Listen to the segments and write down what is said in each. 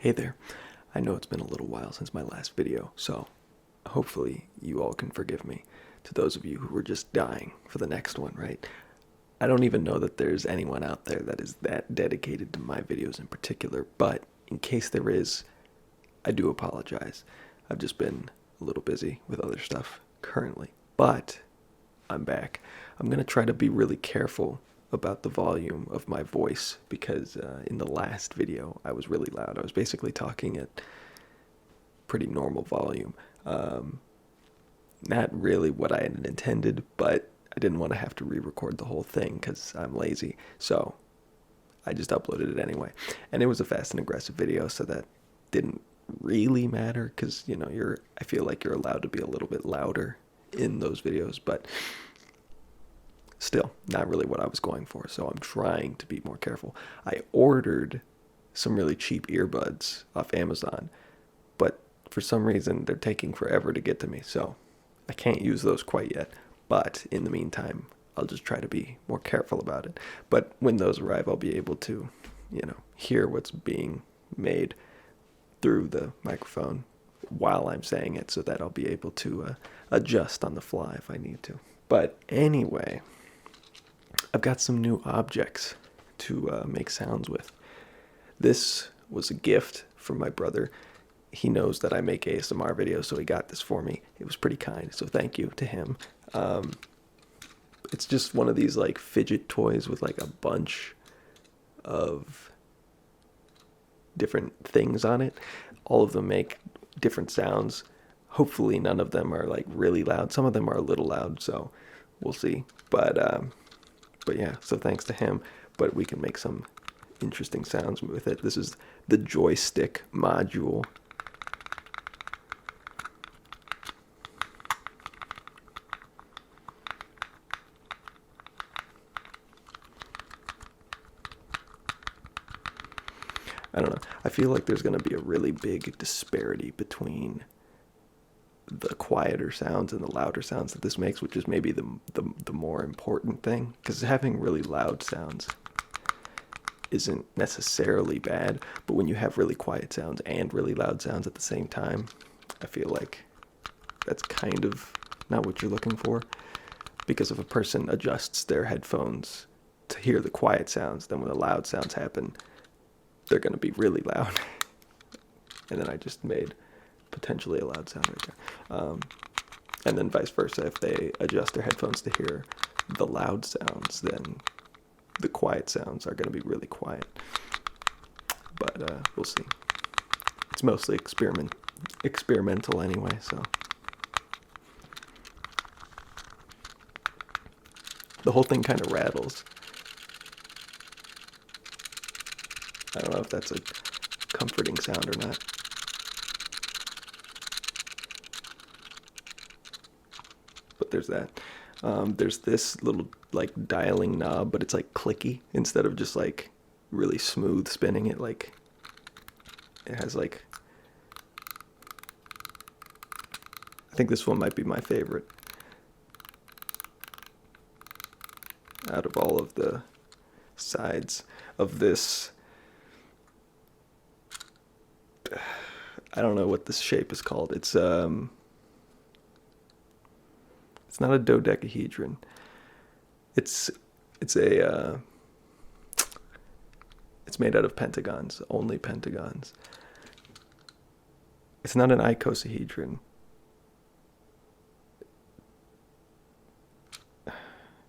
Hey there. I know it's been a little while since my last video, so hopefully you all can forgive me. To those of you who were just dying for the next one, right? I don't even know that there's anyone out there that is that dedicated to my videos in particular, but in case there is, I do apologize. I've just been a little busy with other stuff currently, but I'm back. I'm going to try to be really careful about the volume of my voice because in the last video I was really loud. I was basically talking at pretty normal volume. Not really what I had intended, but I didn't want to have to re-record the whole thing because I'm lazy. So I just uploaded it anyway. And it was a fast and aggressive video, so that didn't really matter because, you know, I feel like you're allowed to be a little bit louder in those videos, but still not really what I was going for. So I'm trying to be more careful. I ordered some really cheap earbuds off Amazon, but for some reason they're taking forever to get to me. So I can't use those quite yet. But in the meantime, I'll just try to be more careful about it. But when those arrive, I'll be able to, hear what's being made through the microphone while I'm saying it, so that I'll be able to adjust on the fly if I need to. But anyway, I've got some new objects to make sounds with. This was a gift from my brother. He knows that I make ASMR videos, so he got this for me. It was pretty kind, so thank you to him. It's just one of these like fidget toys with like a bunch of different things on it. All of them make different sounds. Hopefully none of them are like really loud. Some of them are a little loud, so we'll see. But yeah, so thanks to him. But we can make some interesting sounds with it. This is the Joystick Module. I don't know. I feel like there's going to be a really big disparity between the quieter sounds and the louder sounds that this makes, which is maybe the more important thing. Because having really loud sounds isn't necessarily bad, but when you have really quiet sounds and really loud sounds at the same time, I feel like that's kind of not what you're looking for. Because if a person adjusts their headphones to hear the quiet sounds, then when the loud sounds happen, they're going to be really loud. And then I just made potentially a loud sound right there. And then vice versa, if they adjust their headphones to hear the loud sounds, then the quiet sounds are going to be really quiet. But we'll see. It's mostly experimental anyway, so. The whole thing kind of rattles. I don't know if that's a comforting sound or not. But there's that. There's this little like dialing knob, but it's like clicky instead of just like really smooth spinning it. Like it has like, I think this one might be my favorite out of all of the sides of this. I don't know what this shape is called. It's not a dodecahedron. It's made out of pentagons, only pentagons. It's not an icosahedron.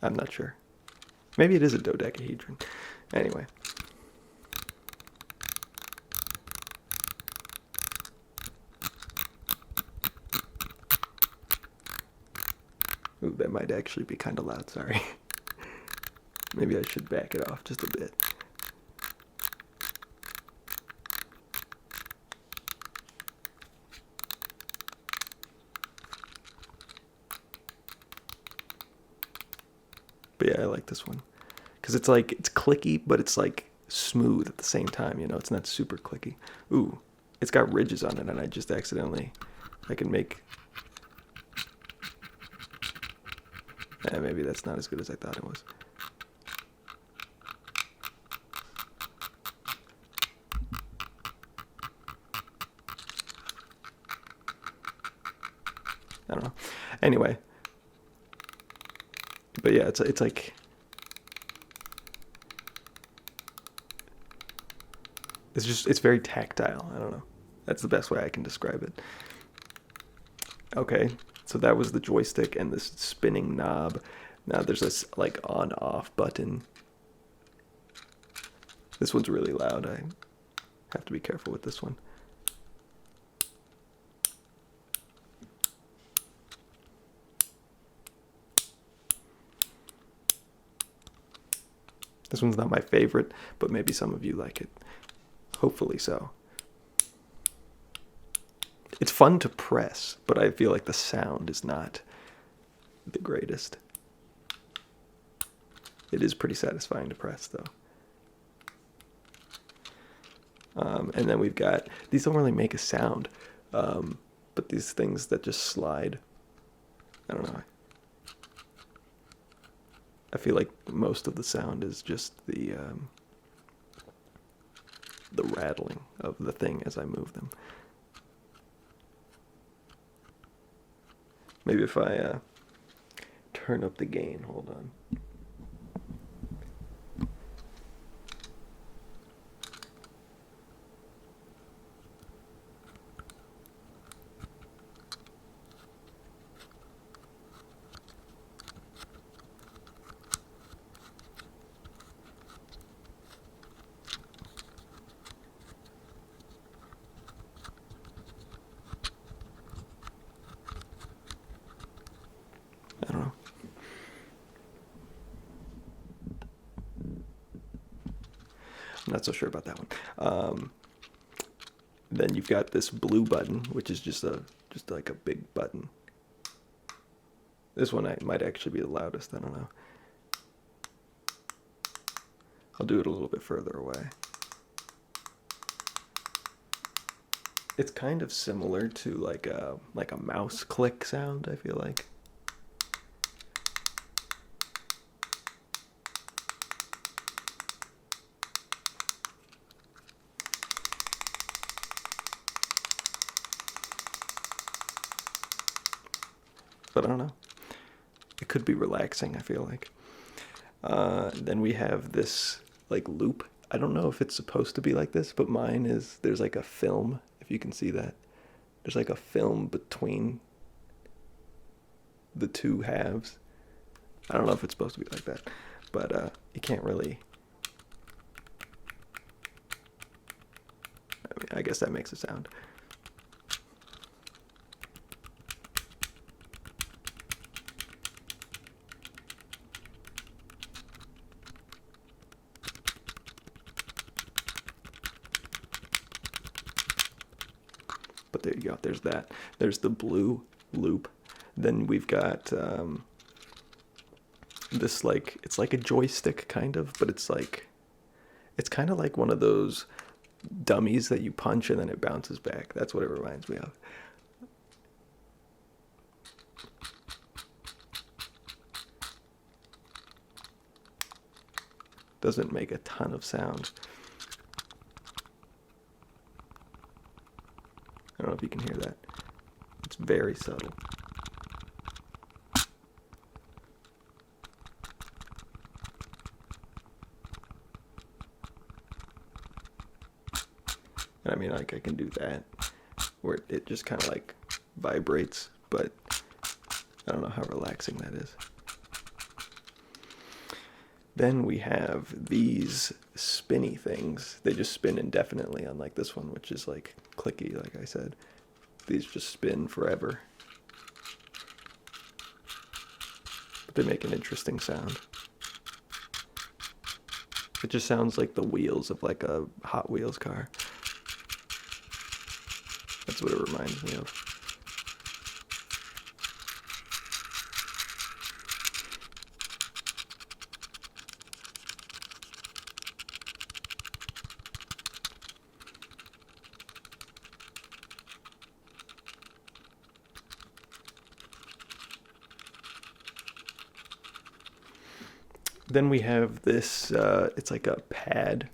I'm not sure. Maybe it is a dodecahedron. Anyway. Ooh, that might actually be kind of loud, sorry. Maybe I should back it off just a bit. But yeah, I like this one. Because it's like, it's clicky, but it's like smooth at the same time, it's not super clicky. Ooh, it's got ridges on it, and I just accidentally, I can make... maybe that's not as good as I thought it was. I don't know. Anyway, but yeah, it's like it's very tactile. I don't know. That's the best way I can describe it. Okay, so that was the joystick and this spinning knob. Now there's this like on-off button. This one's really loud. I have to be careful with this one. This one's not my favorite, but maybe some of you like it. Hopefully so. It's fun to press, but I feel like the sound is not the greatest. It is pretty satisfying to press, though. And then we've got, these don't really make a sound, but these things that just slide. I don't know. I feel like most of the sound is just the rattling of the thing as I move them. Maybe if I turn up the gain, hold on. I don't know. I'm not so sure about that one. Then you've got this blue button, which is just like a big button. This one might actually be the loudest. I don't know. I'll do it a little bit further away. It's kind of similar to like a mouse click sound, I feel like. But I don't know. It could be relaxing, I feel like. Then we have this like loop. I don't know if it's supposed to be like this, but mine is, there's like a film, if you can see that. There's like a film between the two halves. I don't know if it's supposed to be like that, but you can't really. I mean, I guess that makes a sound. But there you go. There's that. There's the blue loop. Then we've got this like, it's like a joystick kind of, but it's kind of like one of those dummies that you punch and then it bounces back. That's what it reminds me of. Doesn't make a ton of sound. I don't know if you can hear that. It's very subtle. And I mean, like, I can do that, where it just kind of like vibrates, but I don't know how relaxing that is. Then we have these spinny things. They just spin indefinitely, unlike this one, which is like clicky, like I said. These just spin forever. But they make an interesting sound. It just sounds like the wheels of like a Hot Wheels car. That's what it reminds me of. Then we have this, it's like a pad.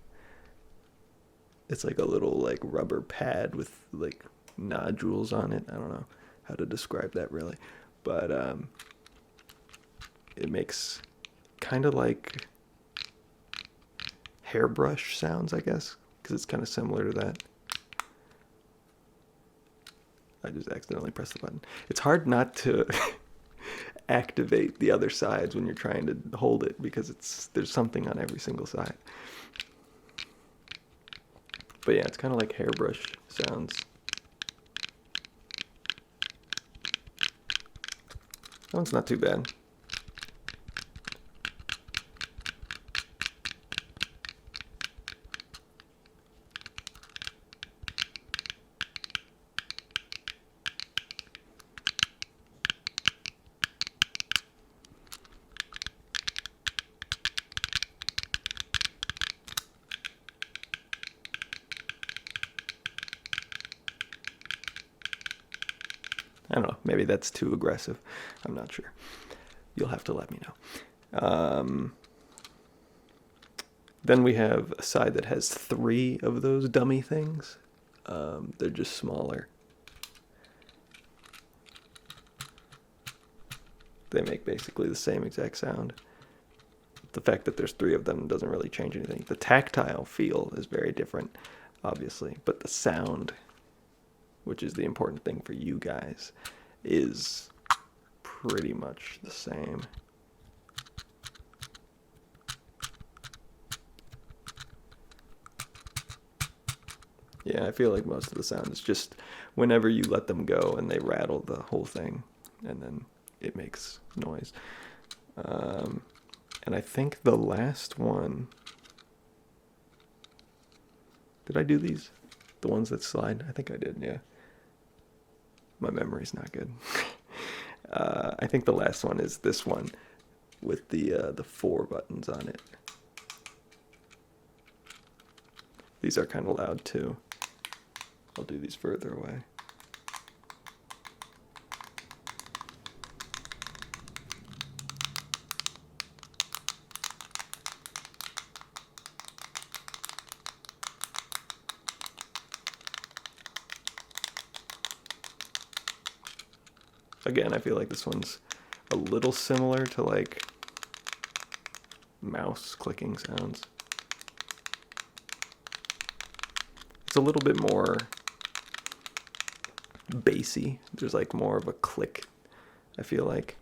It's like a little like rubber pad with like nodules on it. I don't know. how to describe that really, but it makes kind of like hairbrush sounds, I guess, because it's kind of similar to that. I just accidentally pressed the button. It's hard not to activate the other sides when you're trying to hold it, because there's something on every single side. But yeah, it's kind of like hairbrush sounds. That one's not too bad. I don't know, maybe that's too aggressive. I'm not sure. You'll have to let me know. Then we have a side that has 3 of those dummy things. They're just smaller. They make basically the same exact sound. The fact that there's 3 of them doesn't really change anything. The tactile feel is very different, obviously, but the sound, which is the important thing for you guys, is pretty much the same. Yeah, I feel like most of the sound is just whenever you let them go and they rattle the whole thing, and then it makes noise. And I think the last one... Did I do these? The ones that slide? I think I did, yeah. My memory's not good. I think the last one is this one with the 4 buttons on it. These are kind of loud too. I'll do these further away. Again, I feel like this one's a little similar to like mouse clicking sounds. It's a little bit more bassy. There's like more of a click, I feel like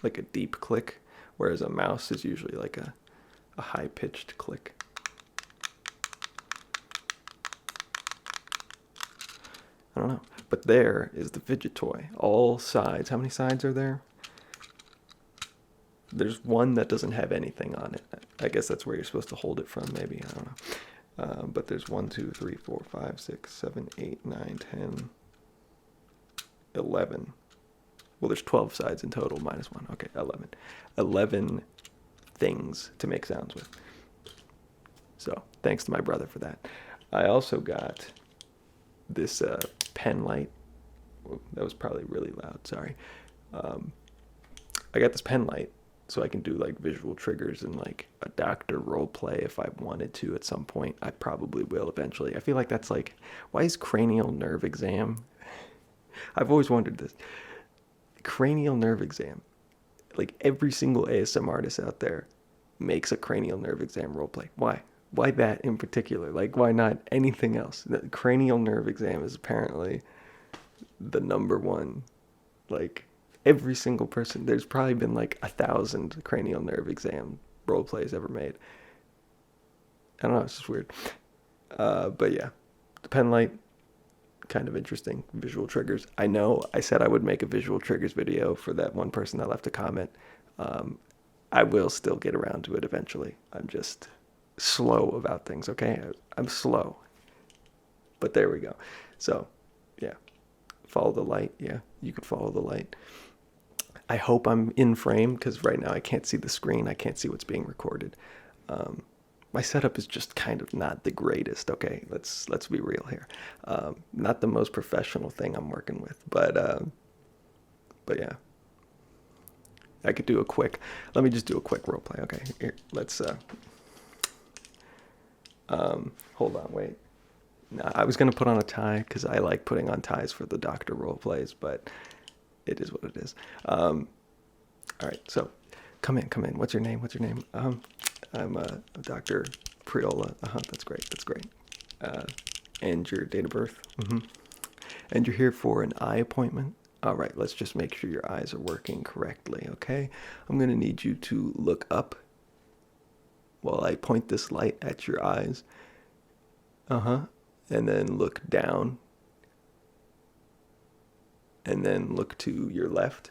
a deep click, whereas a mouse is usually like a high-pitched click. I don't know. But there is the fidget toy. All sides. How many sides are there? There's one that doesn't have anything on it. I guess that's where you're supposed to hold it from, maybe. I don't know. But there's 1, 2, 3, 4, 5, 6, 7, 8, 9, 10, 11. Well, there's 12 sides in total, minus 1. Okay, 11. 11 things to make sounds with. So, thanks to my brother for that. I also got this pen light. That was probably really loud, sorry. I got this pen light so I can do like visual triggers and like a doctor role play if I wanted to at some point. I probably will eventually. I feel like that's like, why is cranial nerve exam? I've always wondered this. Cranial nerve exam. Like every single ASM artist out there makes a cranial nerve exam role play. Why? Why that in particular? Like, why not anything else? The cranial nerve exam is apparently the #1. Like, every single person, there's probably been like 1,000 cranial nerve exam role plays ever made. I don't know, it's just weird. But yeah, the pen light, kind of interesting. Visual triggers. I know I said I would make a visual triggers video for that one person that left a comment. I will still get around to it eventually. I'm just slow about things, okay? I'm slow. But there we go. So, yeah. Follow the light. Yeah, you could follow the light. I hope I'm in frame, because right now I can't see the screen. I can't see what's being recorded. My setup is just kind of not the greatest, okay? Let's be real here. Not the most professional thing I'm working with, but yeah. I could do let me just do a quick roleplay, okay? Here, let's, hold on, wait. Nah, I was gonna put on a tie because I like putting on ties for the doctor role plays, but it is what it is. All right, so come in, come in. What's your name? What's your name? I'm Dr. Priola. That's great. That's great. And your date of birth. And you're here for an eye appointment. All right, let's just make sure your eyes are working correctly, okay? I'm gonna need you to look up while I point this light at your eyes. And then look down. And then look to your left.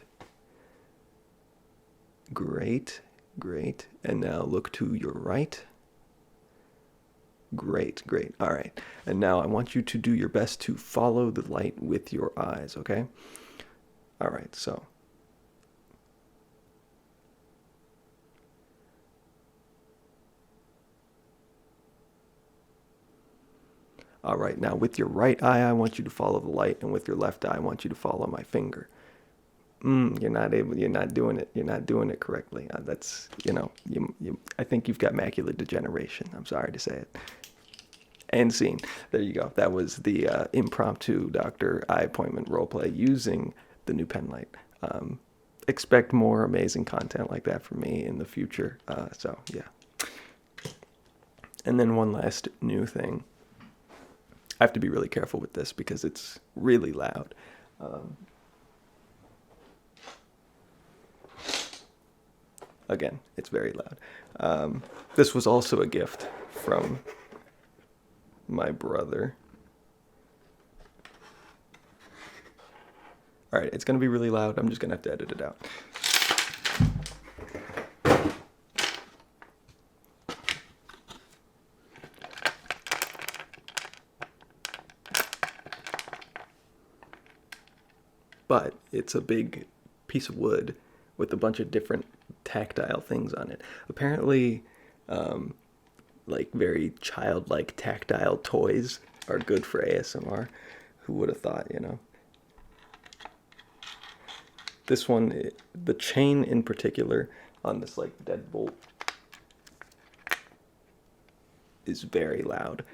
Great, great. And now look to your right. Great, great. All right. And now I want you to do your best to follow the light with your eyes, okay? All right, so. All right, now with your right eye, I want you to follow the light, and with your left eye, I want you to follow my finger. You're not able. You're not doing it. You're not doing it correctly. That's I think you've got macular degeneration. I'm sorry to say it. And scene. There you go. That was the impromptu doctor eye appointment roleplay using the new pen light. Expect more amazing content like that from me in the future. So yeah. And then one last new thing. I have to be really careful with this because it's really loud. Again, it's very loud. This was also a gift from my brother. All right, it's going to be really loud. I'm just going to have to edit it out. But it's a big piece of wood with a bunch of different tactile things on it. Apparently, like very childlike tactile toys are good for ASMR. Who would have thought, This one, the chain in particular on this like deadbolt is very loud.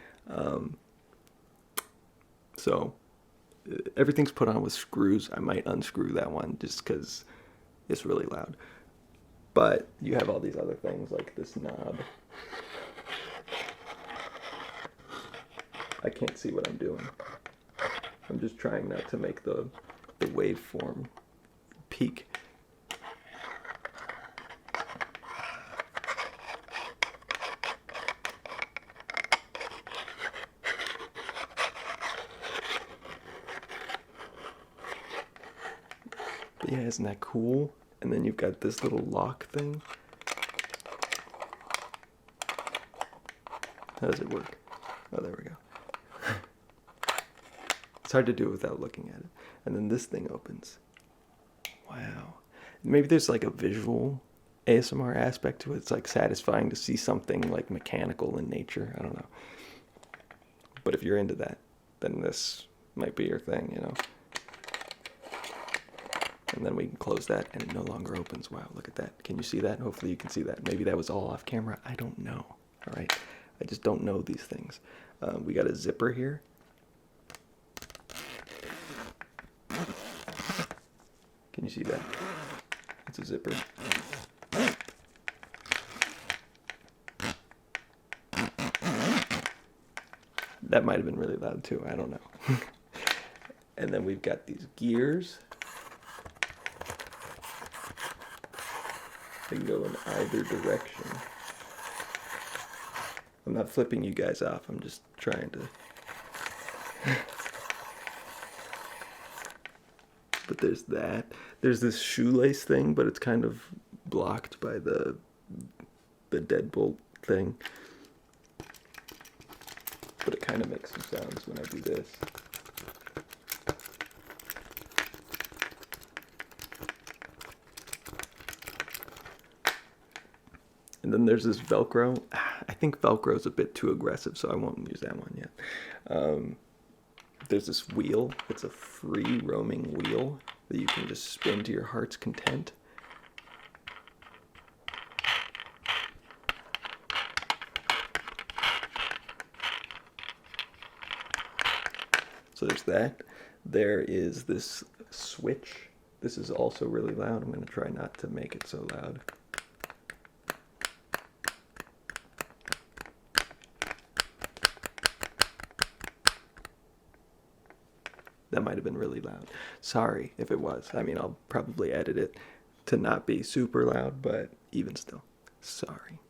So everything's put on with screws. I might unscrew that one just because it's really loud. But you have all these other things like this knob. I can't see what I'm doing. I'm just trying not to make the waveform peak. But yeah, isn't that cool? And then you've got this little lock thing. How does it work? Oh, there we go. It's hard to do it without looking at it. And then this thing opens. Wow. Maybe there's like a visual ASMR aspect to it. It's like satisfying to see something like mechanical in nature. I don't know. But if you're into that, then this might be your thing, And then we can close that and it no longer opens. Wow, look at that. Can you see that? Hopefully you can see that. Maybe that was all off camera. I don't know. All right. I just don't know these things. We got a zipper here. Can you see that? It's a zipper. That might have been really loud too. I don't know. And then we've got these gears. They can go in either direction. I'm not flipping you guys off. I'm just trying to. But there's that. There's this shoelace thing, but it's kind of blocked by the deadbolt thing. But it kind of makes some sounds when I do this. And then there's this Velcro. I think Velcro is a bit too aggressive, so I won't use that one yet. There's this wheel. It's a free roaming wheel that you can just spin to your heart's content. So there's that. There is this switch. This is also really loud. I'm going to try not to make it so loud. That might have been really loud. Sorry if it was. I mean, I'll probably edit it to not be super loud, but even still, sorry.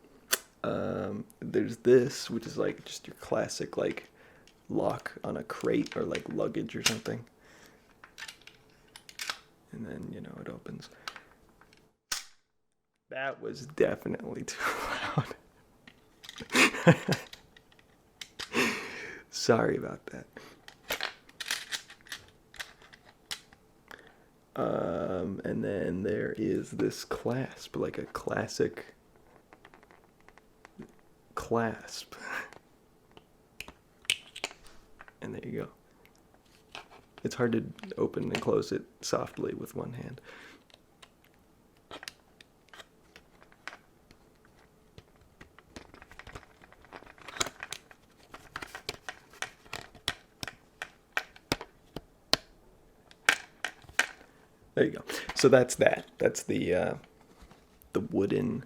There's this, which is like just your classic like lock on a crate or like luggage or something. And then, you know, it opens. That was definitely too loud. Sorry about that. And then there is this clasp, like a classic clasp. And there you go. It's hard to open and close it softly with one hand. There you go. So that's that. That's the wooden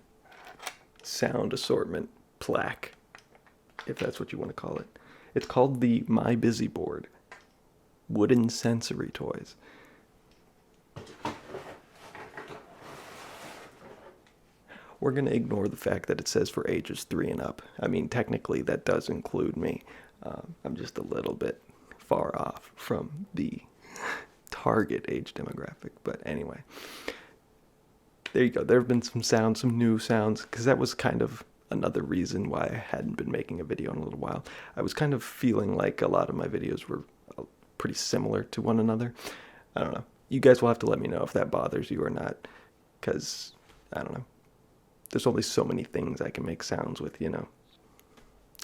sound assortment plaque, if that's what you want to call it. It's called the My Busy Board. Wooden sensory toys. We're going to ignore the fact that it says for ages 3 and up. I mean, technically that does include me. I'm just a little bit far off from the target age demographic, but anyway, there you go. There have been some new sounds, because that was kind of another reason why I hadn't been making a video in a little while. I was kind of feeling like a lot of my videos were pretty similar to one another. I don't know. You guys will have to let me know if that bothers you or not, because I don't know. There's only so many things I can make sounds with, you know.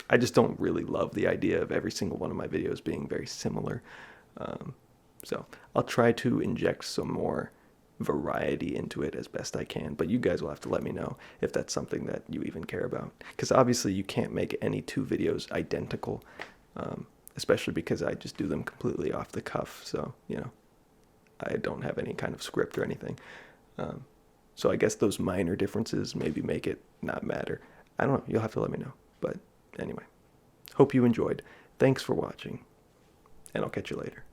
I just don't really love the idea of every single one of my videos being very similar. So I'll try to inject some more variety into it as best I can, but you guys will have to let me know if that's something that you even care about, because obviously you can't make any 2 videos identical, especially because I just do them completely off the cuff. So, you know, I don't have any kind of script or anything. So I guess those minor differences maybe make it not matter. I don't know. You'll have to let me know. But anyway, hope you enjoyed. Thanks for watching, and I'll catch you later.